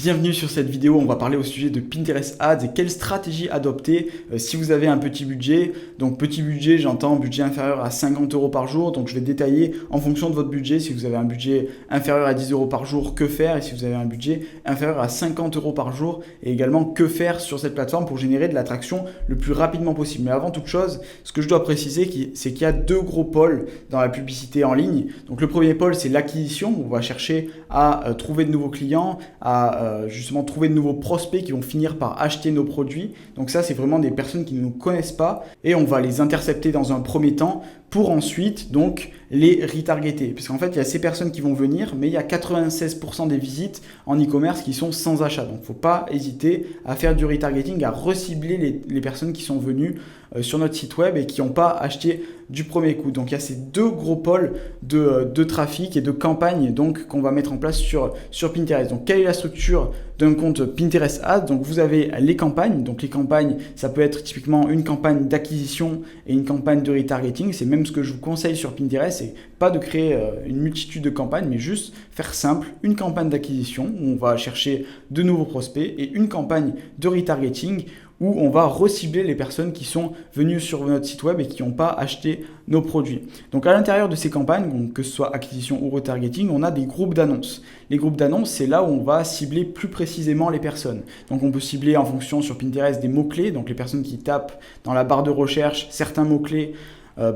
Bienvenue sur cette vidéo, on va parler au sujet de Pinterest Ads et quelle stratégie adopter si vous avez un petit budget. Donc petit budget, j'entends budget inférieur à 50 € par jour. Donc je vais détailler en fonction de votre budget. Si vous avez un budget inférieur à 10 € par jour, que faire? Et si vous avez un budget inférieur à 50 € par jour, et également que faire sur cette plateforme pour générer de l'attraction le plus rapidement possible. Mais avant toute chose, ce que je dois préciser, c'est qu'il y a deux gros pôles dans la publicité en ligne. Donc le premier pôle, c'est l'acquisition. On va chercher à trouver de nouveaux clients, à justement trouver de nouveaux prospects qui vont finir par acheter nos produits. Donc ça, c'est vraiment des personnes qui ne nous connaissent pas et on va les intercepter dans un premier temps pour ensuite donc les retargeter. Parce qu'en fait, il y a ces personnes qui vont venir, mais il y a 96% des visites en e-commerce qui sont sans achat. Donc il ne faut pas hésiter à faire du retargeting, à recibler les personnes qui sont venues sur notre site web et qui n'ont pas acheté du premier coup. Donc il y a ces deux gros pôles de trafic et de campagne donc qu'on va mettre en place sur Pinterest. Donc quelle est la structure d'un compte Pinterest Ads? Donc vous avez les campagnes. Donc les campagnes, ça peut être typiquement une campagne d'acquisition et une campagne de retargeting. C'est même ce que je vous conseille sur Pinterest, c'est pas de créer une multitude de campagnes, mais juste faire simple, une campagne d'acquisition où on va chercher de nouveaux prospects et une campagne de retargeting où on va recibler les personnes qui sont venues sur notre site web et qui n'ont pas acheté nos produits. Donc à l'intérieur de ces campagnes, donc que ce soit acquisition ou retargeting, on a des groupes d'annonces. Les groupes d'annonces, c'est là où on va cibler plus précisément les personnes. Donc on peut cibler en fonction sur Pinterest des mots-clés, donc les personnes qui tapent dans la barre de recherche certains mots-clés.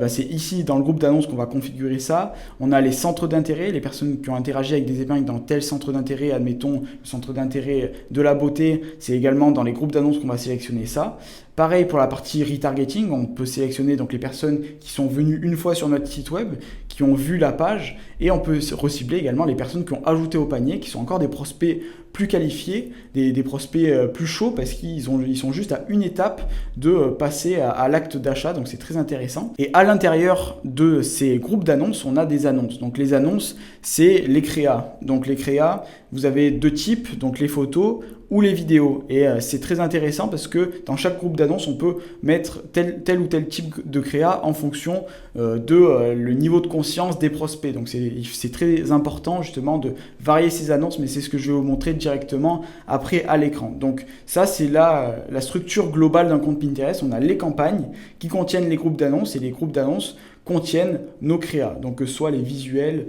C'est ici dans le groupe d'annonces qu'on va configurer ça. On a les centres d'intérêt, les personnes qui ont interagi avec des épingles dans tel centre d'intérêt, admettons le centre d'intérêt de la beauté, c'est également dans les groupes d'annonces qu'on va sélectionner ça. Pareil pour la partie retargeting, on peut sélectionner donc les personnes qui sont venues une fois sur notre site web, qui ont vu la page, et on peut recibler également les personnes qui ont ajouté au panier, qui sont encore des prospects plus qualifiés, des prospects plus chauds parce qu'ils sont juste à une étape de passer à l'acte d'achat, donc c'est très intéressant. Et à l'intérieur de ces groupes d'annonces, on a des annonces. Donc les annonces, c'est les créas. Donc les créas, vous avez deux types, donc les photos ou les vidéos. Et c'est très intéressant parce que dans chaque groupe d'annonces, on peut mettre tel ou tel type de créa en fonction le niveau de conscience des prospects. Donc c'est très important justement de varier ces annonces, mais c'est ce que je vais vous montrer directement après à l'écran. Donc ça, c'est la structure globale d'un compte Pinterest. On a les campagnes qui contiennent les groupes d'annonces et les groupes d'annonces contiennent nos créas, donc que ce soit les visuels,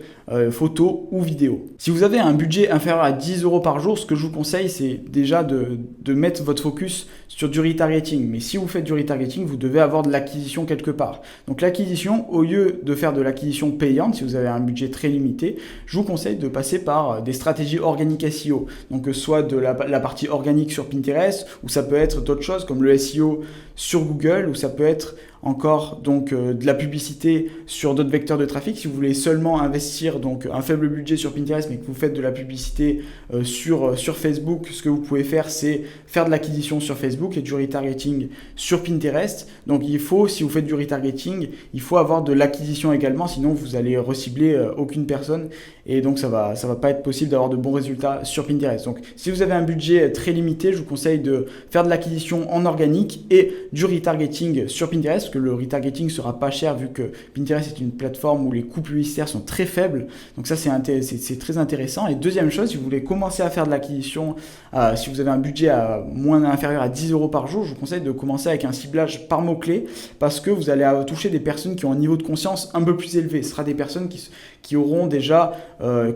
photos ou vidéos. Si vous avez un budget inférieur à 10 € par jour, ce que je vous conseille, c'est déjà de mettre votre focus sur du retargeting. Mais si vous faites du retargeting, vous devez avoir de l'acquisition quelque part. Donc l'acquisition, au lieu de faire de l'acquisition payante, si vous avez un budget très limité, je vous conseille de passer par des stratégies organiques SEO. Donc que ce soit de la partie organique sur Pinterest, ou ça peut être d'autres choses comme le SEO sur Google, ou ça peut être encore donc de la publicité sur d'autres vecteurs de trafic. Si vous voulez seulement investir donc un faible budget sur Pinterest mais que vous faites de la publicité sur Facebook, ce que vous pouvez faire, c'est faire de l'acquisition sur Facebook et du retargeting sur Pinterest. Donc il faut, si vous faites du retargeting, il faut avoir de l'acquisition également, sinon vous allez recibler aucune personne et donc ça va pas être possible d'avoir de bons résultats sur Pinterest. Donc si vous avez un budget très limité, je vous conseille de faire de l'acquisition en organique et du retargeting sur Pinterest, parce que le retargeting sera pas cher vu que Pinterest est une plateforme où les coûts publicitaires sont très faibles. Donc ça, c'est très intéressant. Et deuxième chose, si vous voulez commencer à faire de l'acquisition, si vous avez un budget inférieur à 10 € par jour, je vous conseille de commencer avec un ciblage par mots-clés parce que vous allez toucher des personnes qui ont un niveau de conscience un peu plus élevé. Ce sera des personnes qui auront déjà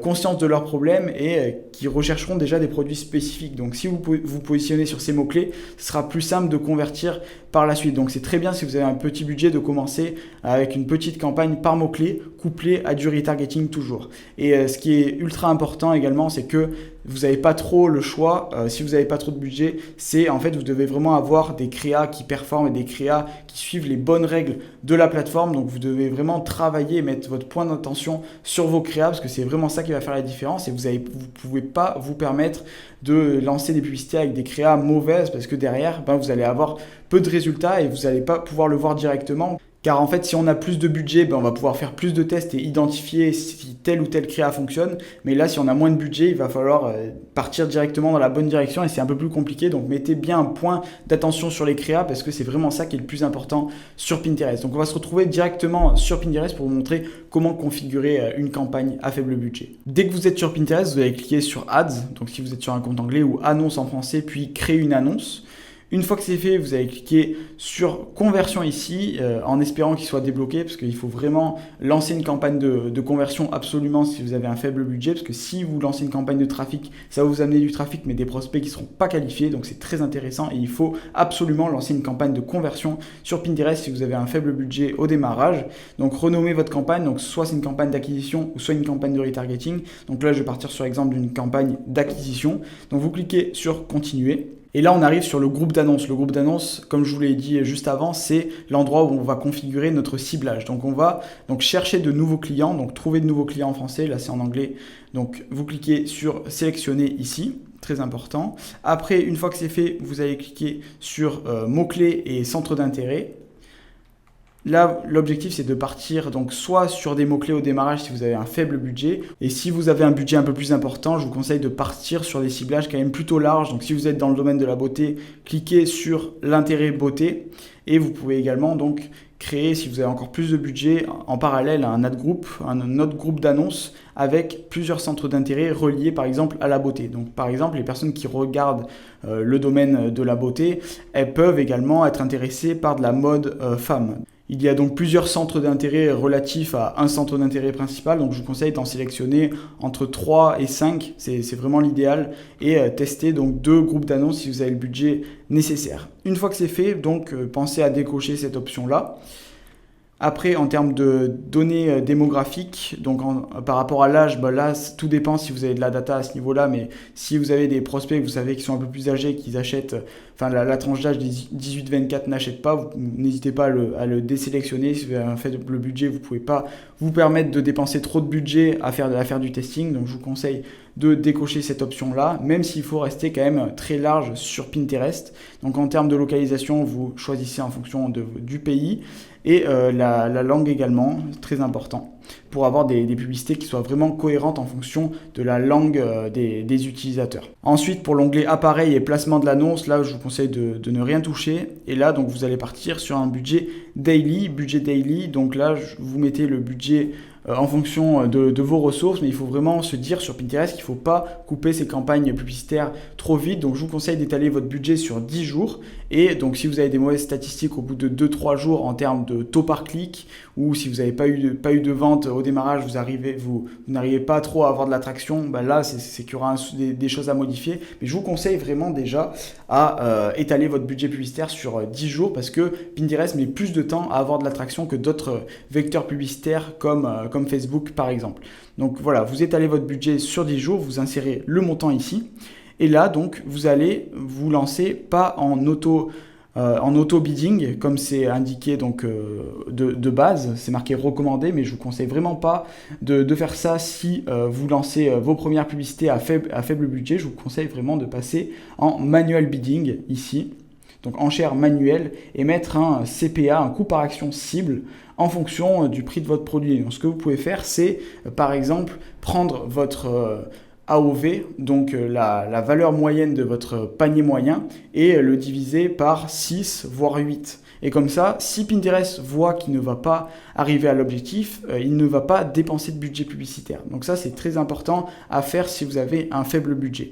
conscience de leurs problèmes et qui rechercheront déjà des produits spécifiques. Donc si vous vous positionnez sur ces mots-clés, ce sera plus simple de convertir par la suite. Donc c'est très bien si vous avez un petit budget de commencer avec une petite campagne par mots-clés couplée à du retargeting toujours. Et ce qui est ultra important également, c'est que vous n'avez pas trop le choix, si vous n'avez pas trop de budget, c'est en fait vous devez vraiment avoir des créas qui performent et des créas qui suivent les bonnes règles de la plateforme. Donc vous devez vraiment travailler et mettre votre point d'attention sur vos créas parce que c'est vraiment ça qui va faire la différence et vous ne pouvez pas vous permettre de lancer des publicités avec des créas mauvaises parce que derrière, vous allez avoir peu de résultats et vous n'allez pas pouvoir le voir directement. Car en fait, si on a plus de budget, ben, on va pouvoir faire plus de tests et identifier si telle ou telle créa fonctionne. Mais là, si on a moins de budget, il va falloir partir directement dans la bonne direction et c'est un peu plus compliqué. Donc mettez bien un point d'attention sur les créas parce que c'est vraiment ça qui est le plus important sur Pinterest. Donc on va se retrouver directement sur Pinterest pour vous montrer comment configurer une campagne à faible budget. Dès que vous êtes sur Pinterest, vous allez cliquer sur Ads. Donc si vous êtes sur un compte anglais ou Annonce en français, puis Créer une annonce. Une fois que c'est fait, vous allez cliquer sur conversion ici en espérant qu'il soit débloqué parce qu'il faut vraiment lancer une campagne de conversion absolument si vous avez un faible budget parce que si vous lancez une campagne de trafic, ça va vous amener du trafic mais des prospects qui ne seront pas qualifiés donc c'est très intéressant et il faut absolument lancer une campagne de conversion sur Pinterest si vous avez un faible budget au démarrage. Donc renommez votre campagne, donc soit c'est une campagne d'acquisition ou soit une campagne de retargeting. Donc là je vais partir sur l'exemple d'une campagne d'acquisition. Donc vous cliquez sur continuer. Et là, on arrive sur le groupe d'annonces. Le groupe d'annonces, comme je vous l'ai dit juste avant, c'est l'endroit où on va configurer notre ciblage. Donc, on va chercher de nouveaux clients, donc trouver de nouveaux clients en français. Là, c'est en anglais. Donc, vous cliquez sur sélectionner ici. Très important. Après, une fois que c'est fait, vous allez cliquer sur mots-clés et centres d'intérêt. Là, l'objectif, c'est de partir donc soit sur des mots-clés au démarrage si vous avez un faible budget. Et si vous avez un budget un peu plus important, je vous conseille de partir sur des ciblages quand même plutôt larges. Donc, si vous êtes dans le domaine de la beauté, cliquez sur l'intérêt beauté. Et vous pouvez également donc créer, si vous avez encore plus de budget, en parallèle un autre groupe d'annonces avec plusieurs centres d'intérêt reliés par exemple à la beauté. Donc par exemple, les personnes qui regardent le domaine de la beauté, elles peuvent également être intéressées par de la mode femme. Il y a donc plusieurs centres d'intérêt relatifs à un centre d'intérêt principal, donc je vous conseille d'en sélectionner entre 3 et 5, c'est vraiment l'idéal, et tester donc 2 groupes d'annonces si vous avez le budget nécessaire. Une fois que c'est fait, donc pensez à décocher cette option-là. Après, en termes de données démographiques, donc par rapport à l'âge, là, tout dépend si vous avez de la data à ce niveau-là, mais si vous avez des prospects, vous savez, qui sont un peu plus âgés, qu'ils achètent, la tranche d'âge des 18-24 n'achète pas, n'hésitez pas à le désélectionner. Si vous avez un faible budget, vous ne pouvez pas vous permettre de dépenser trop de budget à faire du testing, donc je vous conseille de décocher cette option-là, même s'il faut rester quand même très large sur Pinterest. Donc en termes de localisation, vous choisissez en fonction du pays et la langue également, très important, pour avoir des publicités qui soient vraiment cohérentes en fonction de la langue des utilisateurs. Ensuite, pour l'onglet appareil et placement de l'annonce, là je vous conseille de ne rien toucher. Et là, donc vous allez partir sur un budget daily. Donc là, vous mettez le budget en fonction de vos ressources, mais il faut vraiment se dire sur Pinterest qu'il ne faut pas couper ces campagnes publicitaires trop vite. Donc je vous conseille d'étaler votre budget sur 10 jours. Et donc si vous avez des mauvaises statistiques au bout de 2-3 jours en termes de taux par clic, ou si vous n'avez pas eu de vente au démarrage, vous n'arrivez pas trop à avoir de l'attraction, là c'est qu'il y aura des choses à modifier. Mais je vous conseille vraiment déjà à étaler votre budget publicitaire sur 10 jours parce que Pinterest met plus de temps à avoir de l'attraction que d'autres vecteurs publicitaires comme Facebook par exemple. Donc voilà, vous étalez votre budget sur 10 jours, vous insérez le montant ici. Et là, donc, vous allez vous lancer pas en auto-bidding, comme c'est indiqué donc, de base, c'est marqué recommandé, mais je ne vous conseille vraiment pas de faire ça si vous lancez vos premières publicités à faible budget. Je vous conseille vraiment de passer en manual bidding ici, donc enchère manuelle, et mettre un CPA, un coût par action cible, en fonction du prix de votre produit. Donc, ce que vous pouvez faire, c'est par exemple prendre votre AOV, donc la valeur moyenne de votre panier moyen, et le diviser par 6 voire 8. Et comme ça, si Pinterest voit qu'il ne va pas arriver à l'objectif, il ne va pas dépenser de budget publicitaire. Donc ça, c'est très important à faire si vous avez un faible budget.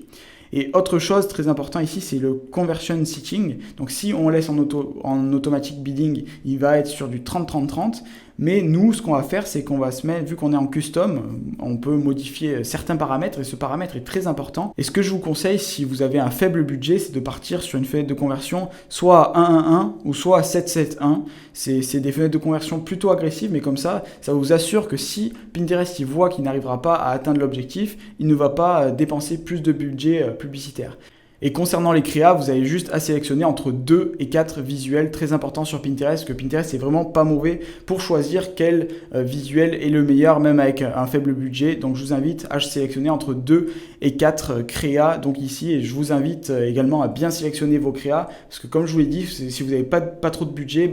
Et autre chose très important ici, c'est le conversion setting. Donc si on laisse en automatic bidding, il va être sur du 30-30-30. Mais nous, ce qu'on va faire, c'est qu'on va se mettre, vu qu'on est en custom, on peut modifier certains paramètres et ce paramètre est très important. Et ce que je vous conseille, si vous avez un faible budget, c'est de partir sur une fenêtre de conversion soit à 1-1-1 ou soit à 7-7-1. C'est des fenêtres de conversion plutôt agressives, mais comme ça vous assure que si Pinterest il voit qu'il n'arrivera pas à atteindre l'objectif, il ne va pas dépenser plus de budget publicitaire. Et concernant les créas, vous avez juste à sélectionner entre 2 et 4 visuels très importants sur Pinterest, parce que Pinterest c'est vraiment pas mauvais pour choisir quel visuel est le meilleur, même avec un faible budget. Donc je vous invite à sélectionner entre 2 et 4 créas donc ici, et je vous invite également à bien sélectionner vos créas, parce que comme je vous l'ai dit, si vous n'avez pas trop de budget,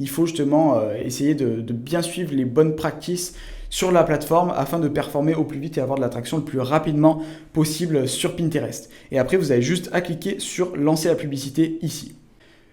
il faut justement essayer de bien suivre les bonnes practices sur la plateforme afin de performer au plus vite et avoir de l'attraction le plus rapidement possible sur Pinterest. Et après, vous avez juste à cliquer sur lancer la publicité ici.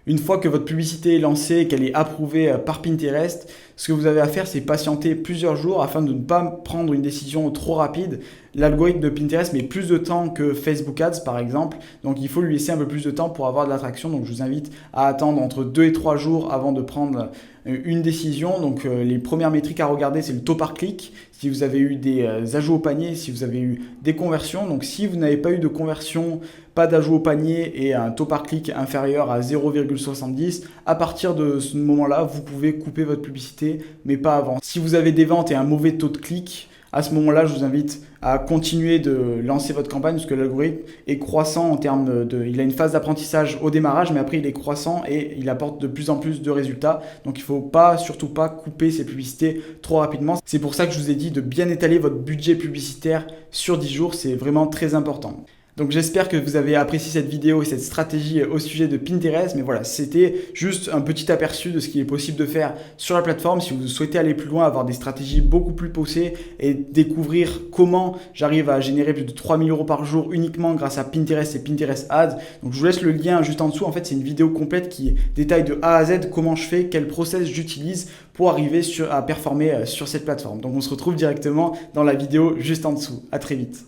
Une fois que votre publicité est lancée et qu'elle est approuvée par Pinterest, ce que vous avez à faire, c'est patienter plusieurs jours afin de ne pas prendre une décision trop rapide. L'algorithme de Pinterest met plus de temps que Facebook Ads par exemple, donc il faut lui laisser un peu plus de temps pour avoir de l'attraction. Donc je vous invite à attendre entre 2 et 3 jours avant de prendre une décision. Donc les premières métriques à regarder, c'est le taux par clic, si vous avez eu des ajouts au panier, si vous avez eu des conversions. Donc si vous n'avez pas eu de conversion, pas d'ajout au panier et un taux par clic inférieur à 0,70, à partir de ce moment-là, vous pouvez couper votre publicité, mais pas avant. Si vous avez des ventes et un mauvais taux de clic, à ce moment-là, je vous invite à continuer de lancer votre campagne, parce que l'algorithme est croissant en termes il a une phase d'apprentissage au démarrage, mais après il est croissant et il apporte de plus en plus de résultats. Donc il ne faut surtout pas couper ces publicités trop rapidement. C'est pour ça que je vous ai dit de bien étaler votre budget publicitaire sur 10 jours, c'est vraiment très important. Donc j'espère que vous avez apprécié cette vidéo et cette stratégie au sujet de Pinterest. Mais voilà, c'était juste un petit aperçu de ce qui est possible de faire sur la plateforme. Si vous souhaitez aller plus loin, avoir des stratégies beaucoup plus poussées et découvrir comment j'arrive à générer plus de 3 000 € par jour uniquement grâce à Pinterest et Pinterest Ads. Donc je vous laisse le lien juste en dessous. En fait, c'est une vidéo complète qui détaille de A à Z comment je fais, quel process j'utilise pour arriver à performer sur cette plateforme. Donc on se retrouve directement dans la vidéo juste en dessous. À très vite.